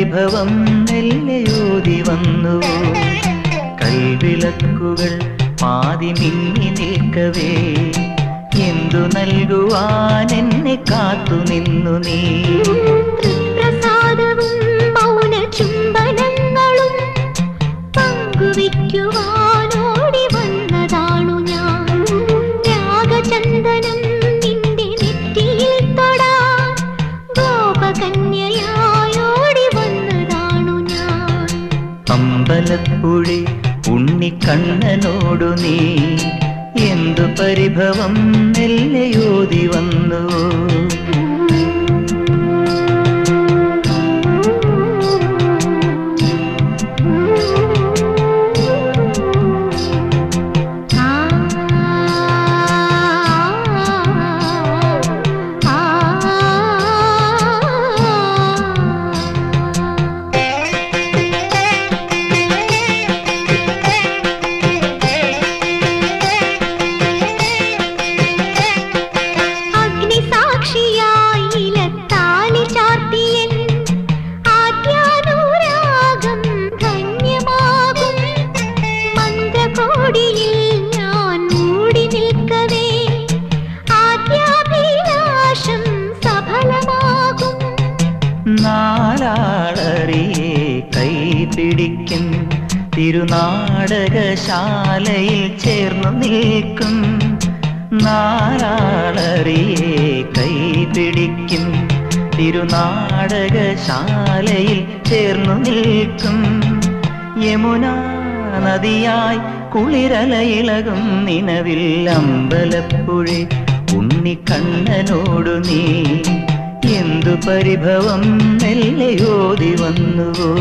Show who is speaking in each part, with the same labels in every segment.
Speaker 1: പരിഭവം മെല്ലെയോതി വന്നു. കൽവിളക്കുകൾ പാതി മിന്നി നിൽക്കവേ എന്തു നൽകുവാൻ എന്നെ കാത്തു നിന്നു നീ.
Speaker 2: പ്രസാദവും മൗന ചുംബനങ്ങളും പങ്കുവയ്ക്കുവാനോടി വന്നതാണു ഞാൻ. രാഗചന്ദനം നിന്റെ നെറ്റിയിൽ തൊടാൻ ഗോപകന്യയായോടി വന്നതാണു ഞാൻ.
Speaker 1: അമ്പലപ്പുഴി ഉണ്ണിക്കണ്ണനോടു നീ എന്തു പരിഭവം മെല്ലെയോതി വന്നു. നാലാളറിയെ കൈപിടിക്കും തിരുനാടകശാലയിൽ ചേർന്നു നിൽക്കും. നാലാളറിയെ കൈപിടിക്കും തിരുനാടകശാലയിൽ ചേർന്നു നിൽക്കും. യമുനാ നദിയായി കുളിരലയിളകും നിലവിൽ അമ്പലപ്പുഴി ഉണ്ണിക്കണ്ണനോടു നീ എന്തു പരിഭവം മെല്ലെയോതി വന്നുവോ.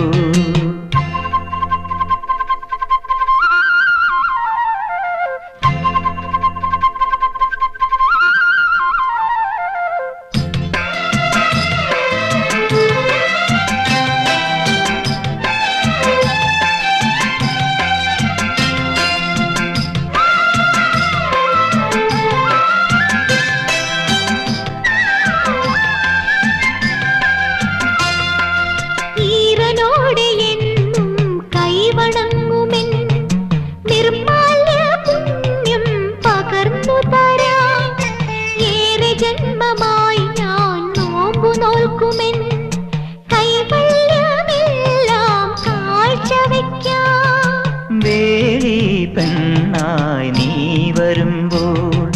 Speaker 1: ജന്മമായി ഞാൻ നോമ്പു നോൽക്കുമെൻ കൈവല്യമെല്ലാം കാഴ്ചവെക്കാം. വേലി പെണ്ണായി നീ വരുമ്പോൾ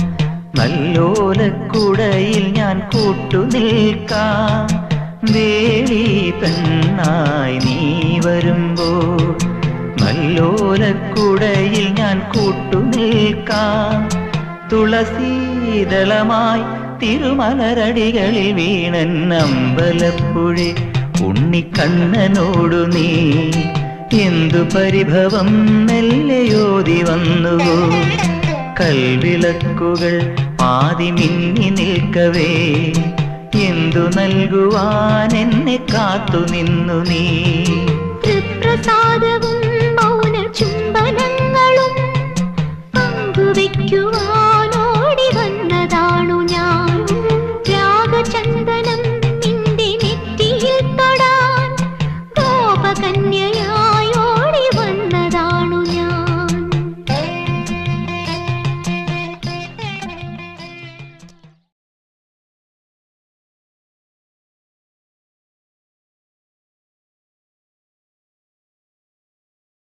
Speaker 1: നല്ലോലക്കുടയിൽ ഞാൻ കൂട്ടുനിൽക്കാം. വേലി പെണ്ണായി നീ വരുമ്പോൾ നല്ലോലക്കുടയിൽ ഞാൻ കൂട്ടുനിൽക്കാം. തുളസീദളമായി തിരുമലരടികളിൽ വീണൻ അമ്പലപ്പുഴി ഉണ്ണിക്കണ്ണനോടു നീ എന്തു പരിഭവം മെല്ലെയോതി വന്നുവോ. കൽവിളക്കുകൾ പാതി മിന്നി നിൽക്കവേ എന്തു നൽകുവാൻ എന്നെ കാത്തു നിന്നു നീ.
Speaker 2: പ്രസാദവും മൗന ചുംബനങ്ങളും പങ്കുവയ്ക്കുവാൻ